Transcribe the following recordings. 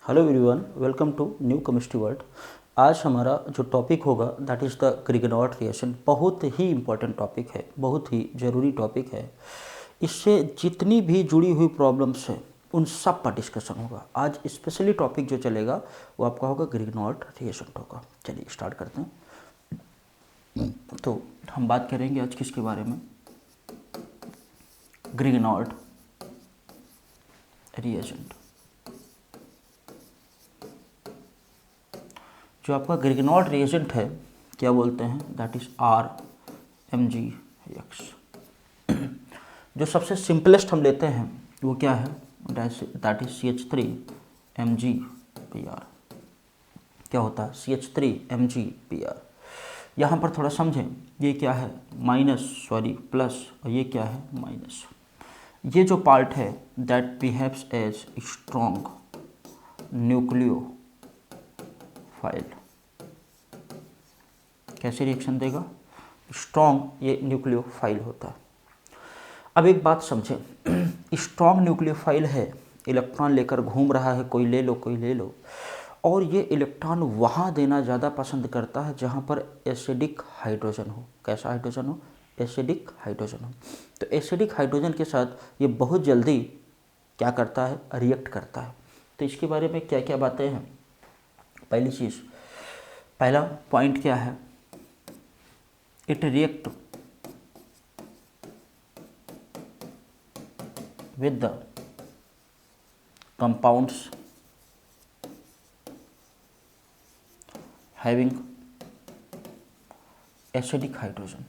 Hello everyone, welcome to new chemistry world. आज हमारा जो टॉपिक होगा that is the Grignard reaction. बहुत ही इम्पोर्टेंट टॉपिक है, बहुत ही ज़रूरी टॉपिक है। इससे जितनी भी जुड़ी हुई प्रॉब्लम्स है उन सब पर डिस्कशन होगा। आज स्पेशली टॉपिक जो चलेगा वो आपका होगा ग्रिगनॉर्ड रिएक्शन होगा। चलिए स्टार्ट करते हैं। तो हम बात करेंगे आज किसके बारे में? ग्रिगनॉर्ड रिएजेंट। जो आपका ग्रिगनॉर्ड रिएजेंट है क्या बोलते हैं? That is RMgX। जो सबसे सिंपलेस्ट हम लेते हैं वो क्या है? That is CH3MgBr। क्या होता है? CH3MgBr। यहाँ पर थोड़ा समझें, ये क्या है? प्लस, और ये क्या है? माइनस। ये जो पार्ट है that behaves as strong nucleophile. कैसे रिएक्शन देगा? स्ट्रॉन्ग ये न्यूक्लियोफाइल होता है। अब एक बात समझें, स्ट्रॉन्ग न्यूक्लियोफाइल है, इलेक्ट्रॉन लेकर घूम रहा है, कोई ले लो कोई ले लो, और ये इलेक्ट्रॉन वहाँ देना ज़्यादा पसंद करता है जहाँ पर एसिडिक हाइड्रोजन हो। कैसा हाइड्रोजन हो? एसिडिक हाइड्रोजन हो। तो एसिडिक हाइड्रोजन के साथ ये बहुत जल्दी क्या करता है? रिएक्ट करता है। तो इसके बारे में क्या क्या बातें हैं? पहली चीज़, पहला पॉइंट क्या है? It react with the compounds having acidic hydrogen.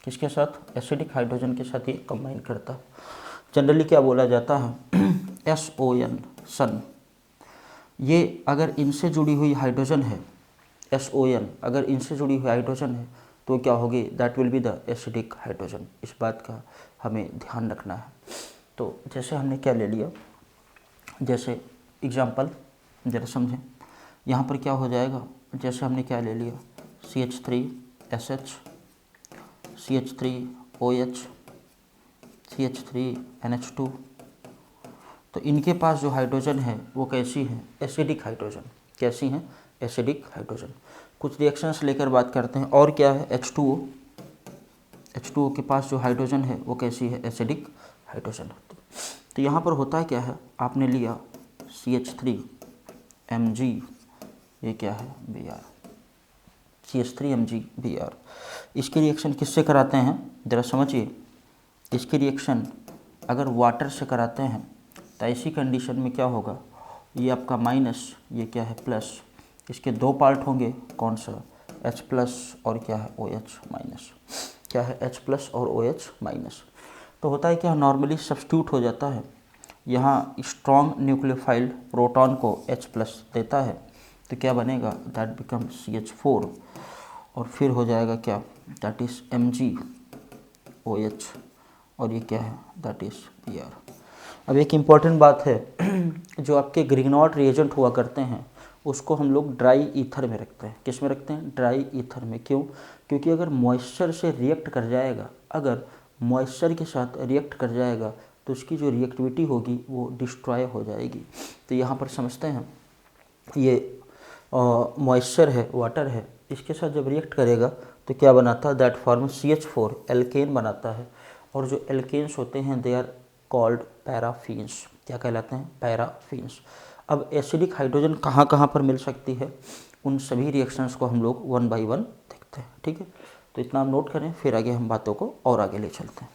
किसके साथ? एसिडिक हाइड्रोजन के साथ ये कंबाइन करता है। जनरली क्या बोला जाता है? SON, सन। ये अगर इनसे जुड़ी हुई हाइड्रोजन है, SON अगर इनसे जुड़ी हुई हाइड्रोजन है तो क्या होगी? That will be the acidic hydrogen. इस बात का हमें ध्यान रखना है। तो जैसे हमने क्या ले लिया, जैसे एग्जांपल ज़रा समझें। यहाँ पर क्या हो जाएगा? जैसे हमने क्या ले लिया, CH3SH, CH3OH, CH3NH2। तो इनके पास जो हाइड्रोजन है वो कैसी है? Acidic hydrogen. कैसी हैं? Acidic hydrogen. कुछ रिएक्शंस लेकर बात करते हैं। और क्या है? H2O। H2O के पास जो हाइड्रोजन है वो कैसी है? Acidic hydrogen. तो यहाँ पर होता है क्या है? आपने लिया CH3Mg, ये क्या है? Br। CH3MgBr। इसकी रिएक्शन किससे कराते हैं? ज़रा समझिए। इसकी रिएक्शन अगर वाटर से कराते हैं तो ऐसी कंडीशन में क्या होगा? ये आपका माइनस, ये क्या है? प्लस। इसके दो पार्ट होंगे, कौन सा? H प्लस और क्या है? OH minus. क्या है? H प्लस और OH माइनस। तो होता है क्या? नॉर्मली सब्स्टिट्यूट हो जाता है। यहाँ स्ट्रॉन्ग न्यूक्लियोफाइल प्रोटॉन को H प्लस देता है तो क्या बनेगा? दैट बिकम CH4, और फिर हो जाएगा क्या? दैट इज़ MgOH, और ये क्या है? That is Br। अब एक इम्पॉर्टेंट बात है, जो आपके ग्रिगनॉर्ड रिएजेंट हुआ करते हैं उसको हम लोग ड्राई ईथर में रखते हैं। किस में रखते हैं? ड्राई ईथर में। क्यों? क्योंकि अगर मॉइस्चर से रिएक्ट कर जाएगा, अगर मॉइस्चर के साथ रिएक्ट कर जाएगा तो उसकी जो रिएक्टिविटी होगी वो डिस्ट्रॉय हो जाएगी। तो यहाँ पर समझते हैं, ये मॉइस्चर है, वाटर है, इसके साथ जब रिएक्ट करेगा तो क्या बनाता है? दैट फॉर्म CH4 एल्केन बनाता है। और जो एल्केन्स होते हैं दे आर कॉल्ड पैराफिन्स। क्या कहलाते हैं? पैराफिन्स। अब एसिडिक हाइड्रोजन कहाँ कहाँ पर मिल सकती है? उन सभी रिएक्शंस को हम लोग वन बाय वन देखते हैं। ठीक है, तो इतना हम नोट करें, फिर आगे हम बातों को और आगे ले चलते हैं।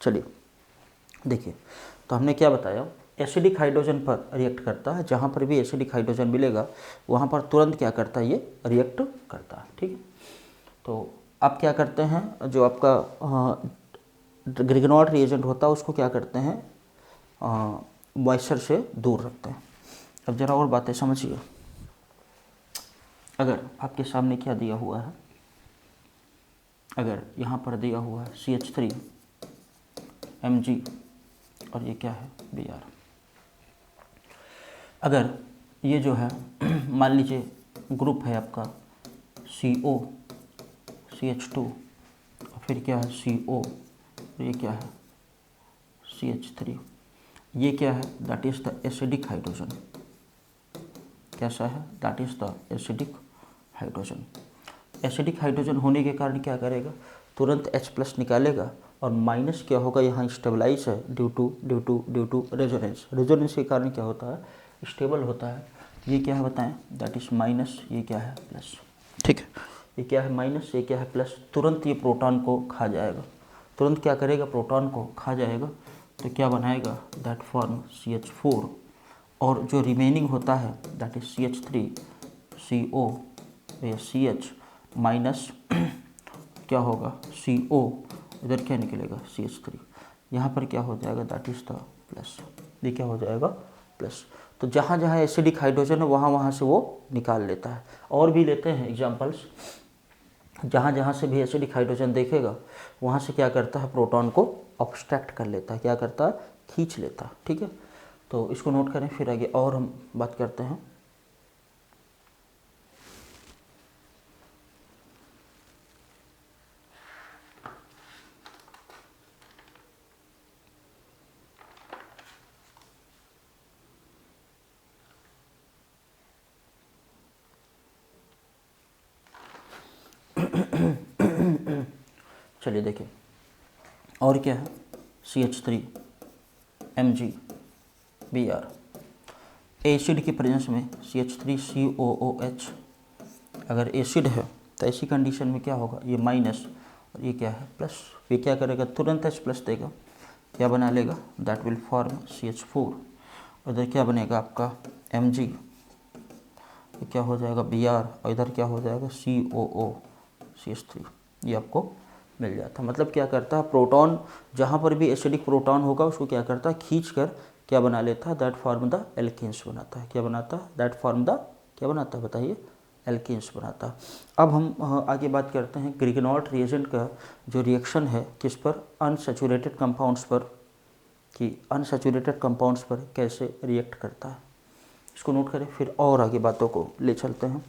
चलिए देखिए, तो हमने क्या बताया? एसिडिक हाइड्रोजन पर रिएक्ट करता है। जहाँ पर भी एसिडिक हाइड्रोजन मिलेगा वहाँ पर तुरंत क्या करता है? ये रिएक्ट करता है। ठीक है, तो आप क्या करते हैं? जो आपका ग्रिगनॉर्ड रिएजेंट होता है उसको क्या करते हैं? मॉइस्चर से दूर रखते हैं। अब ज़रा और बातें समझिए। अगर आपके सामने क्या दिया हुआ है? अगर यहाँ पर दिया हुआ है CH3 Mg और ये क्या है Br, अगर ये जो है मान लीजिए ग्रुप है आपका CO CH2 और फिर क्या है CO, ये क्या है CH3, ये क्या है that is the acidic hydrogen. कैसा है that is the acidic hydrogen. Acidic hydrogen होने के कारण क्या करेगा, तुरंत H+ निकालेगा और माइनस क्या होगा, यहाँ स्टेबलाइज है ड्यू टू रेजोनेंस। रेजोनेंस के कारण क्या होता है, स्टेबल होता है। ये क्या है बताएं, दैट इज़ माइनस, ये क्या है प्लस। ठीक है, ये क्या है माइनस, ये क्या है प्लस। तुरंत ये प्रोटॉन को खा जाएगा, तुरंत क्या करेगा, प्रोटॉन को खा जाएगा। तो क्या बनाएगा, दैट फॉर्म CH4 और जो रिमेनिंग होता है दैट इज CH3 CO या CH माइनस क्या होगा CO, इधर क्या निकलेगा CH3, यहाँ पर क्या हो जाएगा दैट इज द प्लस, ये क्या हो जाएगा प्लस। तो जहाँ जहाँ एसिडिक हाइड्रोजन है वहाँ वहाँ से वो निकाल लेता है। और भी लेते हैं एग्जांपल्स, जहाँ जहाँ से भी एसिडिक हाइड्रोजन देखेगा वहाँ से क्या करता है, प्रोटॉन को ऑब्स्ट्रैक्ट कर लेता है, क्या करता है, खींच लेता है। ठीक है, तो इसको नोट करें, फिर आगे और हम बात करते हैं। चलिए देखिए, और क्या है CH3 Mg Br, एसिड की प्रेजेंस में CH3COOH अगर एसिड है तो ऐसी कंडीशन में क्या होगा, ये माइनस और ये क्या है प्लस। ये क्या करेगा, तुरंत H+ देगा, क्या बना लेगा, दैट विल फॉर्म CH4। इधर क्या बनेगा आपका Mg, ये क्या हो जाएगा Br और इधर क्या हो जाएगा COO CH3, ये आपको मिल जाता है। मतलब क्या करता है, प्रोटॉन जहाँ पर भी एसिडिक प्रोटॉन होगा उसको क्या करता है, खींच कर क्या बना लेता है, दैट फॉर्म द एल्केन्स बनाता है। क्या बनाता है, दैट फॉर्म द क्या बनाता है बताइए, एल्केन्स बनाता है। अब हम आगे बात करते हैं ग्रिगनॉल्ट रिएजेंट का जो रिएक्शन है किस पर, अनसैचुरेटेड कंपाउंड्स पर, कि अनसैचुरेटेड कंपाउंड्स पर कैसे रिएक्ट करता है। इसको नोट करें, फिर और आगे बातों को ले चलते हैं।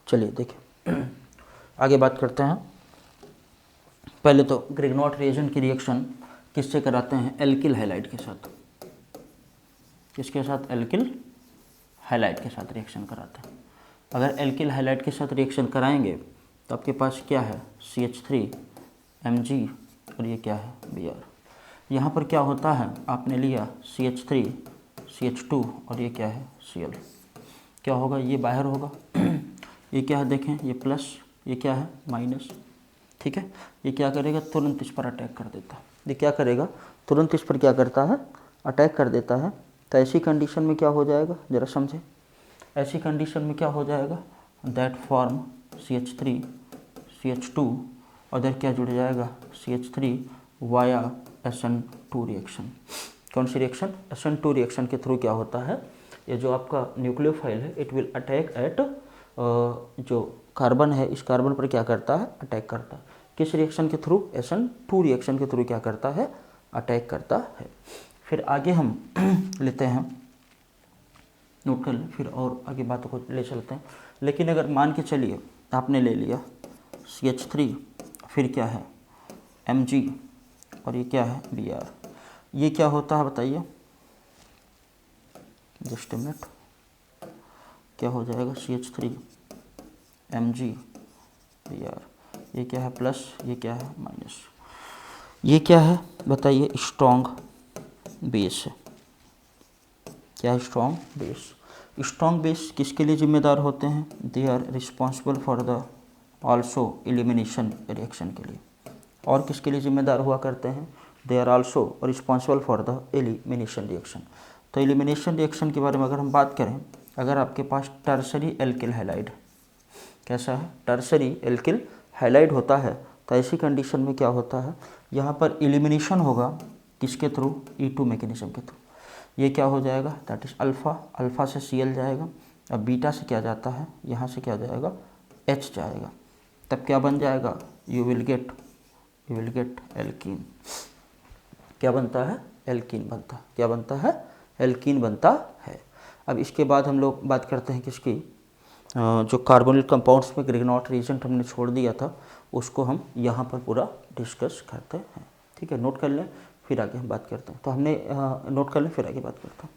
चलिए देखिए आगे बात करते हैं। पहले तो ग्रिगनॉल्ट रिएजेंट की रिएक्शन किससे कराते हैं, एल्किल हैलाइड के साथ। किसके साथ, एल्किल हैलाइड के साथ रिएक्शन कराते हैं। अगर एल्किल हैलाइड के साथ रिएक्शन कराएंगे तो आपके पास क्या है CH3 Mg और ये क्या है Br। यहाँ पर क्या होता है, आपने लिया CH3 CH2 और ये क्या है Cl, क्या होगा, ये बाहर होगा ये क्या है देखें, ये प्लस, ये क्या है माइनस। ठीक है, ये क्या करेगा, तुरंत इस पर अटैक कर देता है। ये क्या करेगा, तुरंत इस पर क्या करता है, अटैक कर देता है। तो ऐसी कंडीशन में क्या हो जाएगा, ज़रा समझे, ऐसी कंडीशन में क्या हो जाएगा, दैट फॉर्म CH3 CH2 और इधर क्या जुड़ जाएगा CH3 वाया SN2 रिएक्शन। कौन सी रिएक्शन, SN2 रिएक्शन के थ्रू क्या होता है, ये जो आपका न्यूक्लियोफाइल है इट विल अटैक एट जो कार्बन है, इस कार्बन पर क्या करता है, अटैक करता है। किस रिएक्शन के थ्रू, SN2 रिएक्शन के थ्रू क्या करता है, अटैक करता है। फिर आगे हम लेते हैं, नोट कर लें, फिर और आगे बातों को ले चलते हैं। लेकिन अगर मान के चलिए आपने ले लिया CH3 फिर क्या है Mg और ये क्या है Br, ये क्या होता है बताइए, जस्ट मिनट, क्या हो जाएगा CH3 Mg Br, ये क्या है प्लस, ये क्या है माइनस। ये क्या है बताइए, स्ट्रॉन्ग बेस है। क्या है, स्ट्रॉन्ग बेस। स्ट्रॉन्ग बेस किसके लिए जिम्मेदार होते हैं, they are responsible for the also elimination reaction के लिए। और किसके लिए जिम्मेदार हुआ करते हैं? They are also responsible for the elimination reaction. तो एलिमिनेशन रिएक्शन के बारे में अगर हम बात करें, अगर आपके पास टर्सरी एल्किल हैलाइड, कैसा है? टर्सरी एल्किल हैलाइड होता है, तो ऐसी कंडीशन में क्या होता है, यहाँ पर एलिमिनेशन होगा किसके थ्रू? E2 मैकेनिज्म के थ्रू। ये क्या हो जाएगा? दैट इज अल्फ़ा, अल्फ़ा से Cl जाएगा, अब बीटा से क्या जाता है? यहाँ से क्या जाएगा? H जाएगा। तब क्या बन जाएगा? You will gate alkene. क्या बनता है? एल्कीन बनता है। क्या बनता है? एल्कीन बनता है। अब इसके बाद हम लोग बात करते हैं किसकी? जो कार्बोनिल कंपाउंड्स में ग्रिग्नॉट रिएजेंट हमने छोड़ दिया था, उसको हम यहाँ पर पूरा डिस्कस करते हैं। ठीक है, नोट कर लें, फिर आगे हम बात करते हैं। तो हमने नोट कर लें, फिर आगे बात करते हैं।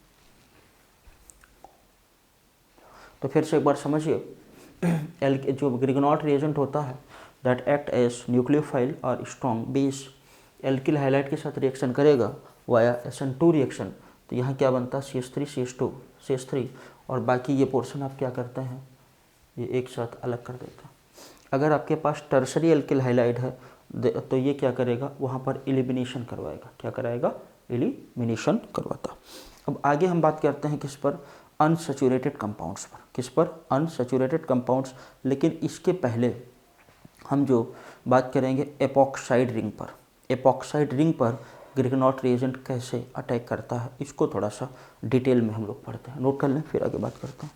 तो फिर से एक बार समझिए, जो ग्रिग्नॉट रिएजेंट होता है दैट एक्ट एज न्यूक्लियोफाइल और स्ट्रॉन्ग बेस, एल्किल हाइलाइट के साथ रिएक्शन करेगा वाया SN2 रिएक्शन। तो यहाँ क्या बनता है? CH3 CH2 CH3, और बाकी ये पोर्शन आप क्या करते हैं? ये एक साथ अलग कर देते हैं। अगर आपके पास टर्सरी एल्किल हाइलाइड है तो ये क्या करेगा? वहाँ पर एलिमिनेशन करवाएगा। क्या कराएगा? एलिमिनेशन करवाता। अब आगे हम बात करते हैं किस पर? अनसैचुरेटेड कंपाउंड्स पर। किस पर? Unsaturated compounds. लेकिन इसके पहले हम जो बात करेंगे एपॉक्साइड रिंग पर। एपॉक्साइड रिंग पर ग्रिग्नॉट रिएजेंट कैसे अटैक करता है, इसको थोड़ा सा डिटेल में हम लोग पढ़ते हैं। नोट कर लें, फिर आगे बात करते हैं।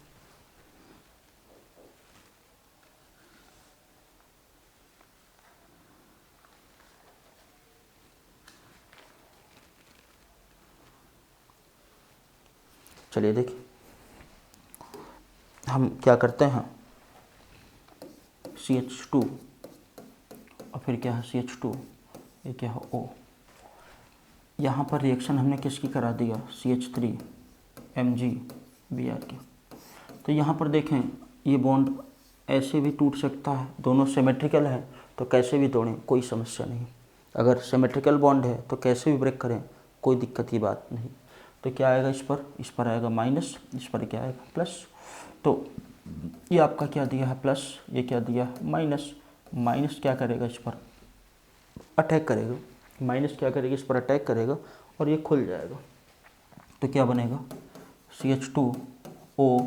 चलिए देखिए, हम क्या करते हैं, CH2 और फिर क्या है? CH2, ये क्या है? O। यहाँ पर रिएक्शन हमने किसकी करा दिया? CH3 MgBr की। तो यहाँ पर देखें, ये बॉन्ड ऐसे भी टूट सकता है, दोनों सिमेट्रिकल है तो कैसे भी तोड़ें कोई समस्या नहीं। अगर सिमेट्रिकल बॉन्ड है तो कैसे भी ब्रेक करें कोई दिक्कत की बात नहीं। तो क्या आएगा इस पर आएगा माइनस, इस पर क्या आएगा? प्लस। तो ये आपका क्या दिया है? प्लस। ये क्या दिया? माइनस। माइनस क्या करेगा? इस पर अटैक करेगा। माइनस क्या करेगा? इस पर अटैक करेगा और ये खुल जाएगा। तो क्या बनेगा? CH2O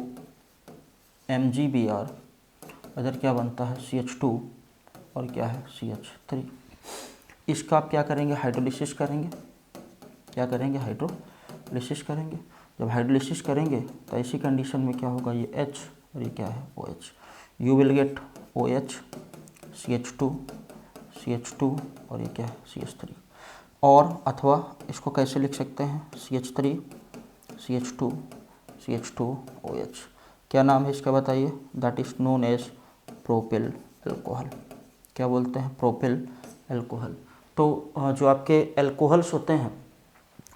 MgBr, इधर क्या बनता है? CH2 और क्या है? CH3। इसका आप क्या करेंगे? हाइड्रोलिसिस करेंगे। क्या करेंगे? हाइड्रोलिसिस करेंगे। जब हाइड्रोलिसिस करेंगे तो ऐसी कंडीशन में क्या होगा? ये H और ये क्या है? OH। You will gate OH CH2 और ये क्या है? CH3। और अथवा इसको कैसे लिख सकते हैं? CH3 CH2 OH। क्या नाम है इसका बताइए? That is known as propyl alcohol. क्या बोलते हैं? Propyl alcohol. तो जो आपके एल्कोहल्स होते हैं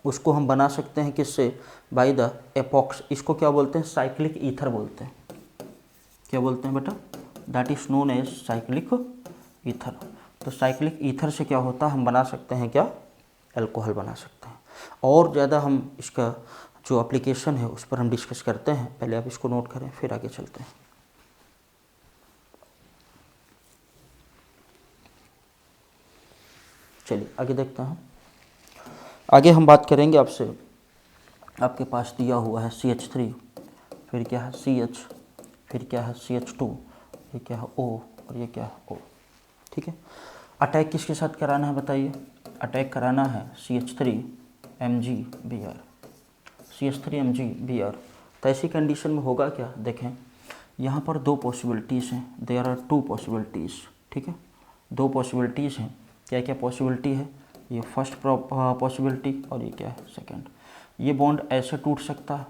उसको हम बना सकते हैं किससे? By the epochs. इसको क्या बोलते हैं? साइक्लिक ईथर बोलते हैं। क्या बोलते हैं बेटा? That is known as cyclic ether. तो साइक्लिक ईथर से क्या होता है? हम बना सकते हैं क्या? एल्कोहल बना सकते हैं। और ज़्यादा हम इसका जो एप्लीकेशन है उस पर हम डिस्कस करते हैं। पहले आप इसको नोट करें, फिर आगे चलते हैं। चलिए आगे देखते हैं। आगे हम बात करेंगे आपसे, आपके पास दिया हुआ है CH3, फिर क्या है? CH, फिर क्या है? CH2, ये क्या है? O और ये क्या है? O। ठीक है, अटैक किसके साथ कराना है बताइए? अटैक कराना है CH3 MgBr। CH3 MgBr। तो ऐसी कंडीशन में होगा क्या? देखें, यहाँ पर दो पॉसिबिलिटीज़ हैं। There are two possibilities. ठीक है, दो पॉसिबिलिटीज़ हैं। क्या क्या पॉसिबिलिटी है? ये फर्स्ट पॉसिबिलिटी और ये क्या है? सेकंड। ये बॉन्ड ऐसे टूट सकता है,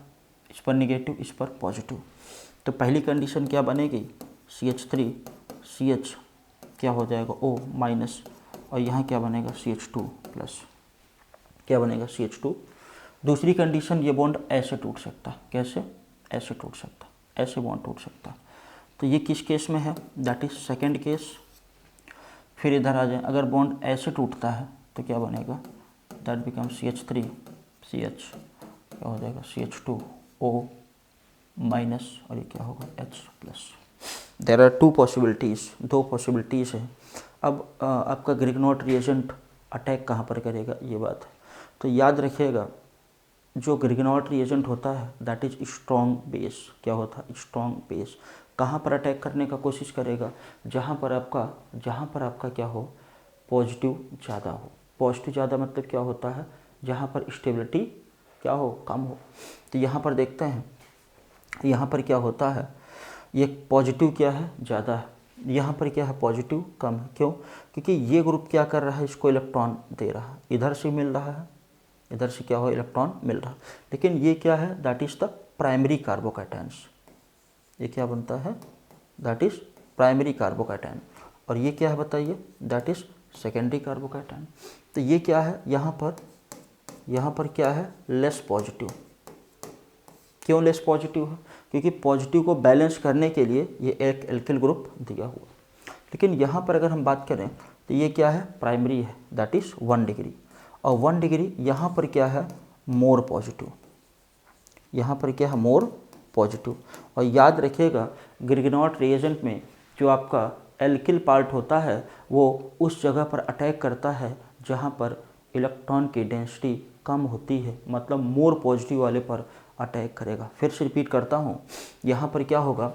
इस पर निगेटिव, इस पर पॉजिटिव। तो पहली कंडीशन क्या बनेगी? CH3 CH क्या हो जाएगा? O माइनस, और यहाँ क्या बनेगा? CH2 plus. क्या बनेगा? CH2। दूसरी कंडीशन, ये बॉन्ड ऐसे टूट सकता है। कैसे? ऐसे टूट सकता है, ऐसे बॉन्ड टूट सकता है। तो ये किस केस में है? That is second case. फिर इधर आ जाए, अगर बॉन्ड ऐसे टूटता है तो क्या बनेगा? दैट बिकम CH3 CH, क्या हो जाएगा? CH2 O माइनस, और ये क्या होगा? H plus. There are two possibilities, दो पॉसिबिलिटीज़ है। अब आपका ग्रिग्नॉट रिएजेंट अटैक कहाँ पर करेगा, ये बात है। तो याद रखिएगा जो ग्रिग्नॉट रिएजेंट होता है दैट इज स्ट्रॉन्ग बेस। क्या होता है? Strong base. कहाँ पर अटैक करने का कोशिश करेगा? जहाँ पर आपका क्या हो, पॉजिटिव ज़्यादा हो। पॉजिटिव ज़्यादा मतलब क्या होता है? जहाँ पर स्टेबिलिटी क्या हो, कम हो। तो यहाँ पर देखते हैं, यहाँ पर क्या होता है, ये पॉजिटिव क्या है, ज़्यादा है, यहाँ पर क्या है, पॉजिटिव कम है। क्यों? क्योंकि ये ग्रुप क्या कर रहा है, इसको इलेक्ट्रॉन दे रहा है, इधर से मिल रहा है, इधर से क्या हो, इलेक्ट्रॉन मिल रहा है। लेकिन ये क्या है, that is the primary carbocations. ये क्या बनता है, दैट इज़ प्राइमरी कार्बोकैटायन। और ये क्या है बताइए, दैट इज़ सेकेंडरी कार्बोकैटायन। तो ये क्या है, यहाँ पर क्या है, लेस पॉजिटिव। क्यों लेस पॉजिटिव है? क्योंकि पॉजिटिव को बैलेंस करने के लिए ये एक एल्किल ग्रुप दिया हुआ। लेकिन यहाँ पर अगर हम बात करें तो ये क्या है, प्राइमरी है, दैट इज़ 1 डिग्री। और 1 डिग्री यहाँ पर क्या है, मोर पॉजिटिव। यहाँ पर क्या है, मोर पॉजिटिव। और याद रखिएगा ग्रिग्नॉट रिएजेंट में जो आपका एल्किल पार्ट होता है वो उस जगह पर अटैक करता है जहाँ पर इलेक्ट्रॉन की डेंसिटी कम होती है, मतलब मोर पॉजिटिव वाले पर अटैक करेगा। फिर से रिपीट करता हूँ, यहाँ पर क्या होगा,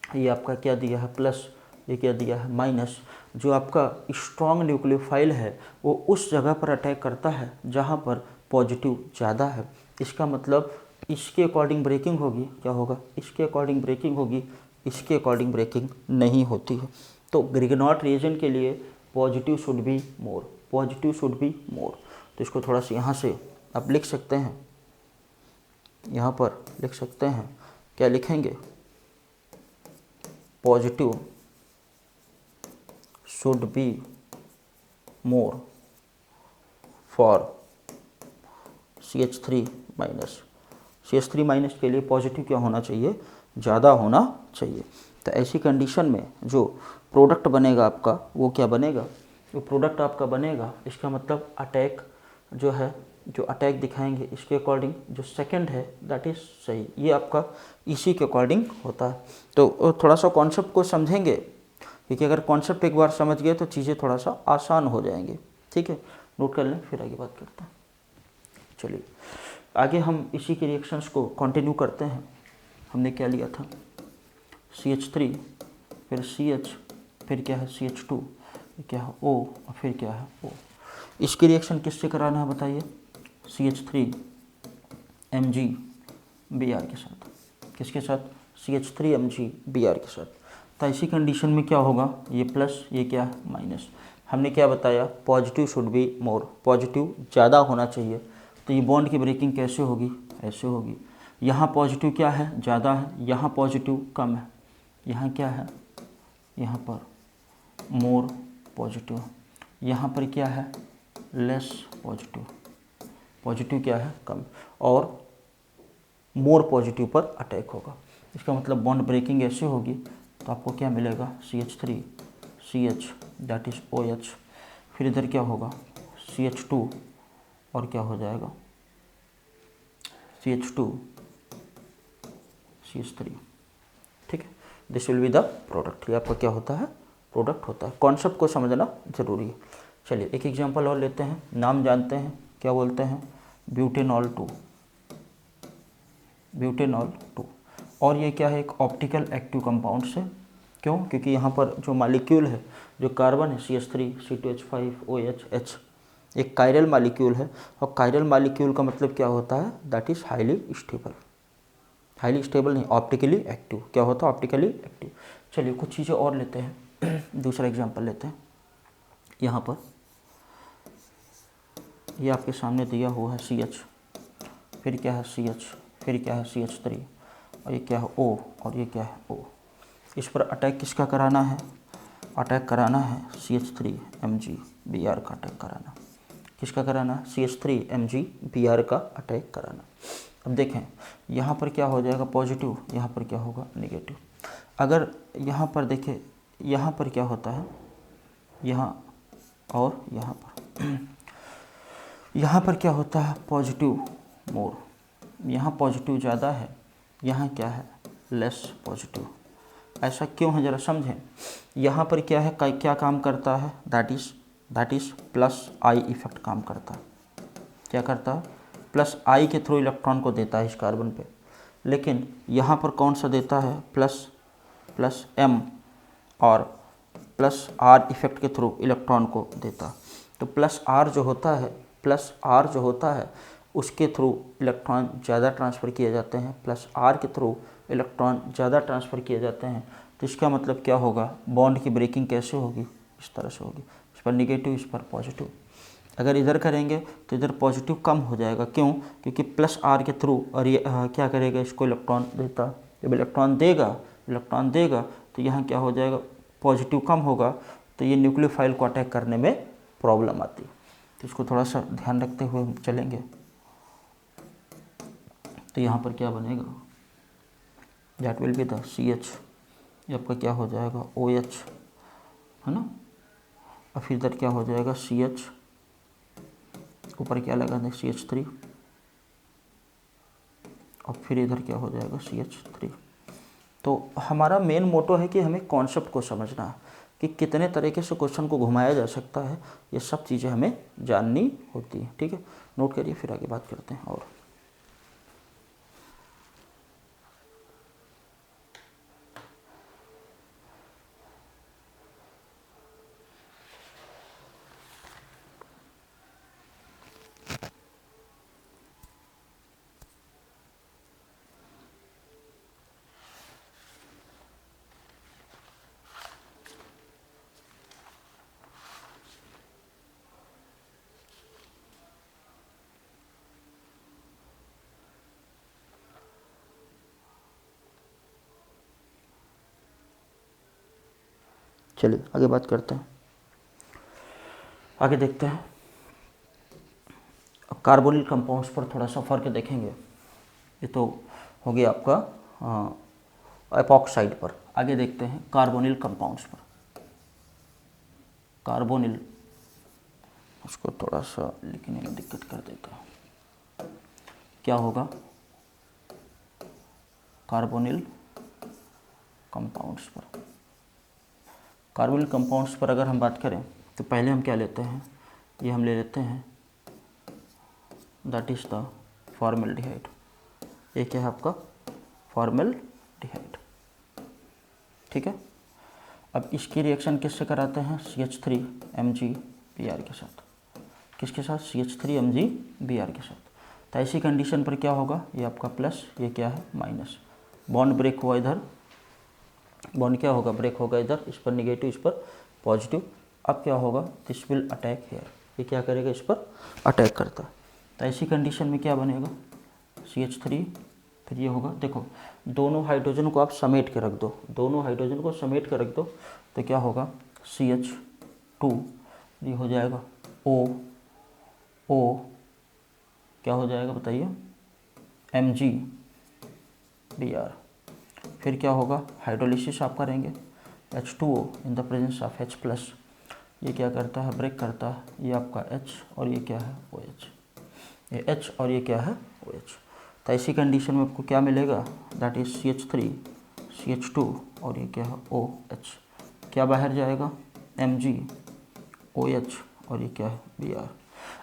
ये आपका क्या दिया है, प्लस, ये क्या दिया है, माइनस। जो आपका स्ट्रॉन्ग न्यूक्लियोफाइल है वो उस जगह पर अटैक करता है जहाँ पर पॉजिटिव ज़्यादा है। इसका मतलब इसके अकॉर्डिंग ब्रेकिंग होगी, क्या होगा, इसके अकॉर्डिंग ब्रेकिंग होगी, इसके अकॉर्डिंग ब्रेकिंग नहीं होती है। तो ग्रिग्नॉट रिएजेंट के लिए positive should be more, positive should be more. तो इसको थोड़ा सा यहाँ से आप लिख सकते हैं, यहाँ पर लिख सकते हैं, क्या लिखेंगे, positive should be more for CH3 minus. CH3 minus के लिए पॉजिटिव क्या होना चाहिए, ज़्यादा होना चाहिए। तो ऐसी कंडीशन में जो प्रोडक्ट बनेगा आपका वो क्या बनेगा, जो प्रोडक्ट आपका बनेगा, इसका मतलब अटैक जो है, जो अटैक दिखाएंगे इसके अकॉर्डिंग जो सेकंड है दैट इज़ सही, ये आपका इसी के अकॉर्डिंग होता है। तो थोड़ा सा कॉन्सेप्ट को समझेंगे, क्योंकि अगर कॉन्सेप्ट एक बार समझ गए तो चीज़ें थोड़ा सा आसान हो जाएंगी। ठीक है, नोट कर लें, फिर आगे बात करते हैं। चलिए आगे हम इसी के रिएक्शंस को कंटिन्यू करते हैं। हमने क्या लिया था, CH3, फिर CH, फिर क्या है CH2, क्या है O, और फिर क्या है O। इसकी रिएक्शन किससे कराना है बताइए, CH3 MgBr के साथ। किसके साथ, CH3 MgBr के साथ। तो ऐसी कंडीशन में क्या होगा, ये प्लस, ये क्या है माइनस। हमने क्या बताया, positive should be more, positive ज़्यादा होना चाहिए। तो ये बॉन्ड की ब्रेकिंग कैसे होगी, ऐसे होगी। यहाँ पॉजिटिव क्या है, ज़्यादा है, यहाँ पॉजिटिव कम है, यहाँ क्या है, यहाँ पर मोर पॉजिटिव, यहाँ पर क्या है, लेस पॉजिटिव, पॉजिटिव क्या है, कम, और मोर पॉजिटिव पर अटैक होगा। इसका मतलब बॉन्ड ब्रेकिंग ऐसे होगी। तो आपको क्या मिलेगा, CH3 CH that is OH, फिर इधर क्या होगा CH2 और क्या हो जाएगा CH2 CH3। ठीक है, this will be the product. ये आपका क्या होता है, प्रोडक्ट होता है। कॉन्सेप्ट को समझना ज़रूरी है। चलिए एक एग्जांपल और लेते हैं, नाम जानते हैं, क्या बोलते हैं, ब्यूटेनॉल 2, ब्यूटेनॉल 2। और ये क्या है, एक ऑप्टिकल एक्टिव कंपाउंड से। क्यों? क्योंकि यहाँ पर जो मालिक्यूल है, जो कार्बन है CH3 C2H5 OH H, एक कायरल मालिक्यूल है। और कायरल मालिक्यूल का मतलब क्या होता है, that is highly stable, highly stable नहीं, ऑप्टिकली एक्टिव। क्या होता है, ऑप्टिकली एक्टिव। चलिए कुछ चीज़ें और लेते हैं, दूसरा एग्जांपल लेते हैं। यहाँ पर ये आपके सामने दिया हुआ है CH, फिर क्या है CH, फिर क्या है CH3, और ये क्या है O, और ये क्या है O। इस पर अटैक किसका कराना है, अटैक कराना है CH3 MgBr का अटैक कराना। किसका कराना है, CH3 MgBr का अटैक कराना। अब देखें यहाँ पर क्या हो जाएगा, पॉजिटिव, यहाँ पर क्या होगा, नेगेटिव। अगर यहाँ पर देखें, यहाँ पर क्या होता है, यहाँ और यहाँ पर यहाँ पर क्या होता है, पॉजिटिव मोर, यहाँ पॉजिटिव ज़्यादा है, यहाँ क्या है, लेस पॉजिटिव। ऐसा क्यों है ज़रा समझें। यहाँ पर क्या है, क्या काम करता है, that is plus I effect काम करता है। क्या करता है, प्लस आई के थ्रू इलेक्ट्रॉन को देता है इस कार्बन पे, लेकिन यहाँ पर कौन सा देता है, प्लस एम और प्लस आर इफेक्ट के थ्रू इलेक्ट्रॉन को देता। तो प्लस आर जो होता है उसके थ्रू इलेक्ट्रॉन ज़्यादा ट्रांसफ़र किए जाते हैं, प्लस आर के थ्रू इलेक्ट्रॉन ज़्यादा ट्रांसफ़र किए जाते हैं। तो इसका मतलब क्या होगा, बॉन्ड की ब्रेकिंग कैसे होगी, इस तरह से होगी, इस पर निगेटिव इस पर पॉजिटिव। अगर इधर करेंगे तो इधर पॉजिटिव कम हो जाएगा, क्यों, क्योंकि प्लस आर के थ्रू और ये क्या करेगा, इसको इलेक्ट्रॉन देता। जब इलेक्ट्रॉन देगा तो यहाँ क्या हो जाएगा, पॉजिटिव कम होगा, तो ये न्यूक्लियोफाइल को अटैक करने में प्रॉब्लम आती। तो इसको थोड़ा सा ध्यान रखते हुए हम चलेंगे। तो यहाँ पर क्या बनेगा, that will be the CH, ये आपका क्या हो जाएगा OH, है ना। और फिर इधर क्या हो जाएगा CH, ऊपर क्या लगा दें CH3, और फिर इधर क्या हो जाएगा CH3। तो हमारा मेन मोटो है कि हमें कॉन्सेप्ट को समझना है कि कितने तरीके से क्वेश्चन को घुमाया जा सकता है, ये सब चीज़ें हमें जाननी होती है। ठीक है, नोट करिए, फिर आगे बात करते हैं। और चलिए आगे बात करते हैं, आगे देखते हैं। अब कार्बोनिल कंपाउंड्स पर थोड़ा सा फर्क देखेंगे। ये तो हो गया आपका एपॉक्साइड पर। आगे देखते हैं कार्बोनिल कंपाउंड्स पर। कार्बोनिल, उसको थोड़ा सा लिखने में दिक्कत कर देता है। क्या होगा, कार्बोनिल कंपाउंड्स पर। कार्बोनिल कंपाउंड्स पर अगर हम बात करें तो पहले हम क्या लेते हैं, ये हम ले लेते हैं दैट इज़ द फॉर्मेल्डिहाइड। ये क्या है आपका, फॉर्मेल्डिहाइड। ठीक है, अब इसकी रिएक्शन किससे कराते हैं, CH3Mg Br के साथ। किसके साथ, CH3Mg Br के साथ। तो ऐसी कंडीशन पर क्या होगा, ये आपका प्लस, ये क्या है माइनस, बॉन्ड ब्रेक हुआ इधर, बॉन्ड क्या होगा, ब्रेक होगा इधर, इस पर निगेटिव इस पर पॉजिटिव। अब क्या होगा, दिस विल अटैक हेयर, ये क्या करेगा, इस पर अटैक करता है। तो ऐसी कंडीशन में क्या बनेगा, CH3, फिर ये होगा, देखो दोनों हाइड्रोजन को आप समेट के रख दो, दोनों हाइड्रोजन को समेट के रख दो, तो क्या होगा CH2, ये हो जाएगा O, क्या हो जाएगा बताइए, Mg Br। फिर क्या होगा, हाइड्रोलिसिस आप करेंगे, H2O in the presence of H+, ये क्या करता है, ब्रेक करता है, ये आपका H और ये क्या है OH, ये H और ये क्या है OH। तो ऐसी कंडीशन में आपको क्या मिलेगा, दैट इज CH3 CH2 और ये क्या है OH, क्या बाहर जाएगा Mg OH और ये क्या है Br।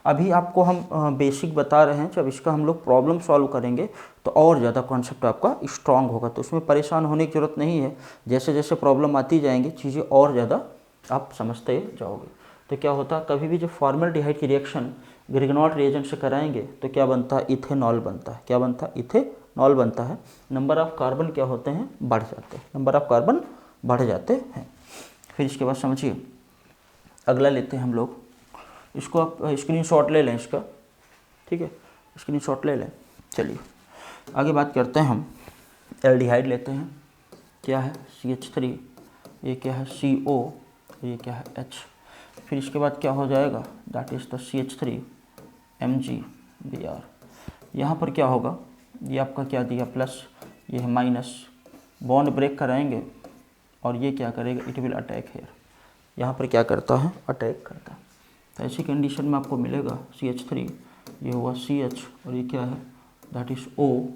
अभी आपको हम बेसिक बता रहे हैं, जब इसका हम लोग प्रॉब्लम सॉल्व करेंगे तो और ज़्यादा कॉन्सेप्ट आपका स्ट्रांग होगा, तो उसमें परेशान होने की ज़रूरत नहीं है। जैसे जैसे प्रॉब्लम आती जाएंगी चीज़ें और ज़्यादा आप समझते जाओगे। तो क्या होता है, कभी भी जब फॉर्मेल्डिहाइड की रिएक्शन ग्रिग्नॉट रिएजेंट से कराएंगे तो क्या बनता है, इथेनॉल बनता है। क्या बनता है, इथेनॉल बनता है। नंबर ऑफ कार्बन क्या होते हैं, बढ़ जाते हैं, नंबर ऑफ कार्बन बढ़ जाते हैं। फिर इसके बाद समझिए, अगला लेते हैं हम लोग, इसको आप स्क्रीनशॉट ले लें इसका, ठीक है, स्क्रीनशॉट ले लें। चलिए आगे बात करते हैं, हम एल्डिहाइड लेते हैं, क्या है CH3, ये क्या है CO, ये क्या है H। फिर इसके बाद क्या हो जाएगा, that is the CH3Mg Br। यहाँ पर क्या होगा, ये आपका क्या दिया प्लस, ये है माइनस, बॉन्ड ब्रेक कराएंगे और ये क्या करेगा, इट विल अटैक हेयर, यहाँ पर क्या करता है, अटैक करता है। तो ऐसी कंडीशन में आपको मिलेगा CH3, ये हुआ CH और ये क्या है, दैट इज़ OMg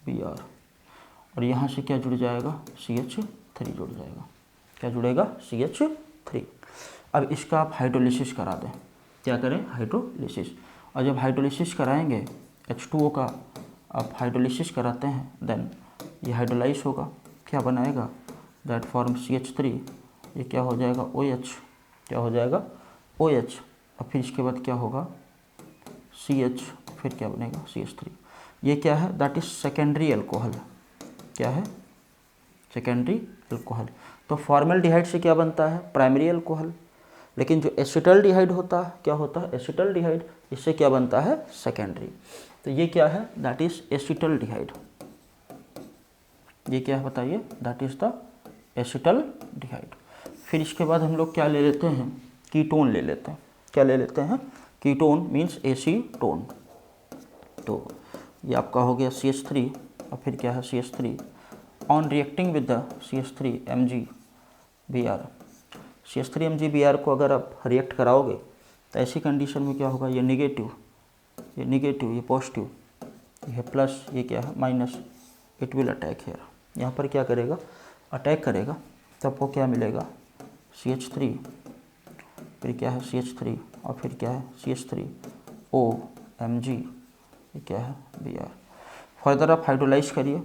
Br। और यहाँ से क्या जुड़ जाएगा, CH3 जुड़ जाएगा। क्या जुड़ेगा, CH3। अब इसका आप हाइड्रोलिसिस करा दें। क्या करें, हाइड्रोलिसिस। और जब हाइड्रोलिसिस कराएंगे H2O का, आप हाइड्रोलिसिस कराते हैं, देन ये हाइड्रोलाइज होगा, क्या बनाएगा, दैट फॉर्म CH3, ये क्या हो जाएगा, OH, क्या हो जाएगा, OH। और फिर इसके बाद क्या होगा, CH, फिर क्या बनेगा, CH3। ये क्या है, दैट इज सेकेंडरी अल्कोहल। क्या है, सेकेंडरी अल्कोहल। तो फॉर्मल्डिहाइड से क्या बनता है, प्राइमरी अल्कोहल। लेकिन जो एसिटल्डिहाइड होता है, क्या होता है, एसिटल्डिहाइड, इससे क्या बनता है, सेकेंडरी। तो ये क्या है, दैट इज एसिटल्डिहाइड। ये क्या है बताइए, दैट इज द एसिटल्डिहाइड। फिर इसके बाद हम लोग क्या ले लेते हैं, कीटोन ले लेते हैं। क्या ले लेते हैं, कीटोन मीन्स एसीटोन। तो ये आपका हो गया CH3, और फिर क्या है, CH3 on reacting with the CH3 MgBr। CH3 MgBr को अगर आप रिएक्ट कराओगे तो ऐसी कंडीशन में क्या होगा, ये निगेटिव, ये पॉजिटिव, ये प्लस, ये क्या है, minus, it will attack here. यहाँ पर क्या करेगा, अटैक करेगा, तब को क्या मिलेगा, CH3, फिर क्या है, CH3, और फिर क्या है, CH3O Mg, ये क्या है, Br। फर्दर आप हाइड्रोलाइज करिए।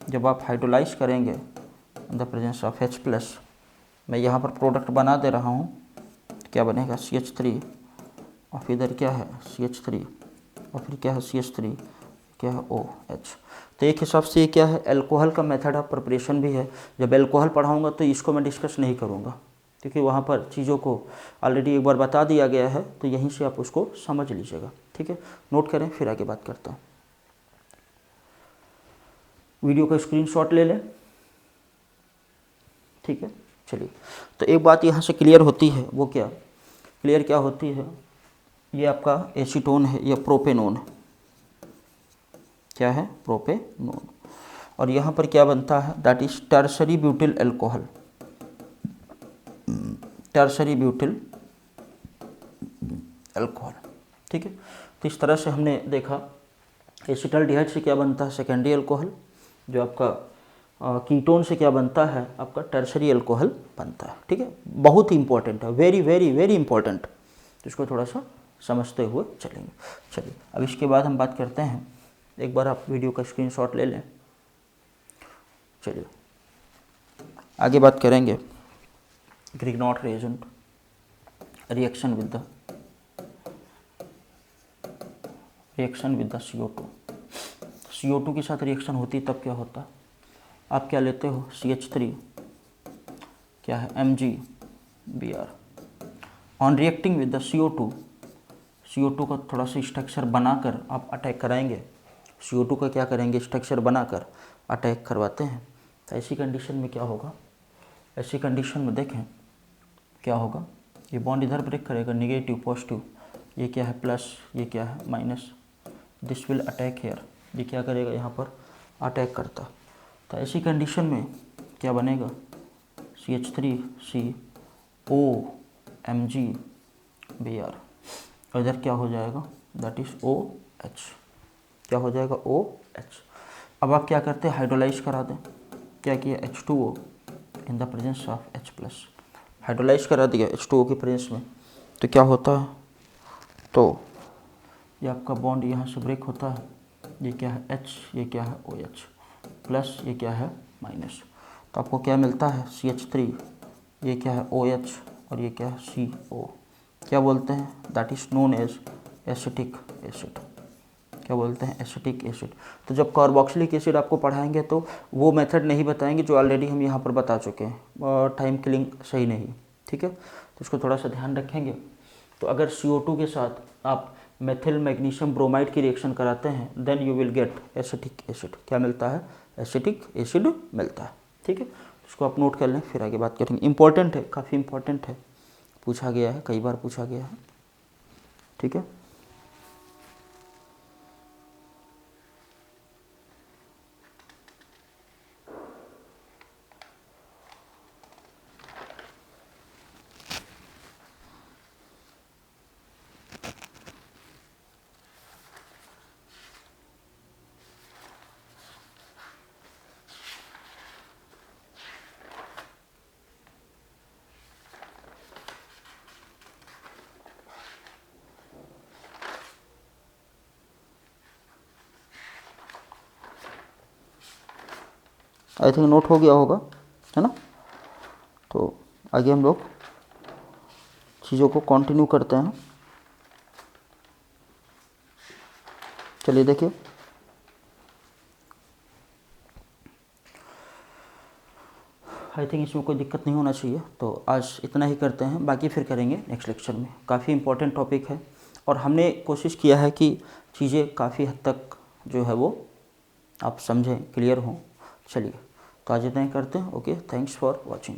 जब आप हाइड्रोलाइज करेंगे in the presence of H+, मैं यहाँ पर प्रोडक्ट बना दे रहा हूँ, तो क्या बनेगा, CH3, और फिर इधर क्या है, CH3, और फिर क्या है, CH3, क्या है, OH। तो एक हिसाब से ये क्या है, अल्कोहल का मेथड ऑफ प्रिपरेशन भी है। जब अल्कोहल पढ़ाऊँगा तो इसको मैं डिस्कस नहीं करूँगा, क्योंकि वहाँ पर चीज़ों को ऑलरेडी एक बार बता दिया गया है, तो यहीं से आप उसको समझ लीजिएगा। ठीक है, नोट करें, फिर आगे बात करता हूँ। वीडियो का स्क्रीनशॉट ले लें। ठीक है, चलिए। तो एक बात यहाँ से क्लियर होती है, वो क्या क्लियर क्या होती है, ये आपका एसीटोन है, ये प्रोपेनोन है। क्या है, प्रोपेनोन। और यहाँ पर क्या बनता है, that is tertiary butyl alcohol. Tertiary butyl alcohol. ठीक है, तो इस तरह से हमने देखा एसिटल्डिहाइड से क्या बनता है, सेकेंडरी अल्कोहल। जो आपका कीटोन से क्या बनता है, आपका टर्सरी अल्कोहल बनता है। ठीक है, बहुत ही इंपॉर्टेंट है, वेरी वेरी वेरी इंपॉर्टेंट। तो इसको थोड़ा सा समझते हुए चलेंगे। चलिए, अब इसके बाद हम बात करते हैं, एक बार आप वीडियो का स्क्रीनशॉट ले लें। चलिए आगे बात करेंगे, Grignard reagent, reaction with the CO2। CO2 के साथ रिएक्शन होती तब क्या होता, आप क्या लेते हो, CH3, क्या है, MgBr। On reacting with the CO2 का थोड़ा सा स्ट्रक्चर बनाकर आप अटैक कराएंगे। CO2 का क्या करेंगे, स्ट्रक्चर बनाकर अटैक करवाते हैं। तो ऐसी कंडीशन में क्या होगा, ऐसी कंडीशन में देखें क्या होगा, ये बॉन्ड इधर ब्रेक करेगा, निगेटिव पॉजिटिव, ये क्या है, प्लस, ये क्या है, minus, this will attack here, ये क्या करेगा, यहाँ पर अटैक करता। तो ऐसी कंडीशन में क्या बनेगा, CH3CO MgBr, और इधर क्या हो जाएगा, दैट इज OH। क्या हो जाएगा, OH। अब आप क्या करते हैं, हाइड्रोलाइज करा दें। क्या किया, H2O in the presence of H+, hydrolyse करा दिया H2O के प्रेजेंस में। तो क्या होता है, तो ये आपका बॉन्ड यहाँ से ब्रेक होता है, ये क्या है, H, ये क्या है, OH, प्लस, ये क्या है, माइनस। तो आपको क्या मिलता है, CH3, ये क्या है, OH, और ये क्या है, CO। क्या बोलते हैं, that is known as acetic acid. क्या बोलते हैं, एसिटिक एसिड। तो जब कार्बोक्सिलिक एसिड आपको पढ़ाएंगे तो वो मेथड नहीं बताएंगे जो ऑलरेडी हम यहाँ पर बता चुके हैं, टाइम किलिंग सही नहीं। ठीक है, तो इसको थोड़ा सा ध्यान रखेंगे। तो अगर CO2 के साथ आप मेथिल मैग्नीशियम ब्रोमाइड की रिएक्शन कराते हैं, then you will get acetic acid. क्या मिलता है, एसिटिक एसिड मिलता है। ठीक है, इसको आप नोट कर लें, फिर आगे बात करेंगे। इंपॉर्टेंट है, काफ़ी इंपॉर्टेंट है, पूछा गया है, कई बार पूछा गया है। ठीक है, आई थिंक नोट हो गया होगा, है ना। तो आगे हम लोग चीज़ों को कंटिन्यू करते हैं। चलिए देखिए, आई थिंक इसमें कोई दिक्कत नहीं होना चाहिए। तो आज इतना ही करते हैं, बाकी फिर करेंगे नेक्स्ट लेक्चर में। काफ़ी इम्पोर्टेंट टॉपिक है और हमने कोशिश किया है कि चीज़ें काफ़ी हद तक जो है वो आप समझें, क्लियर हों। चलिए, तो आज इतना ही करते हैं। Okay, thanks for watching.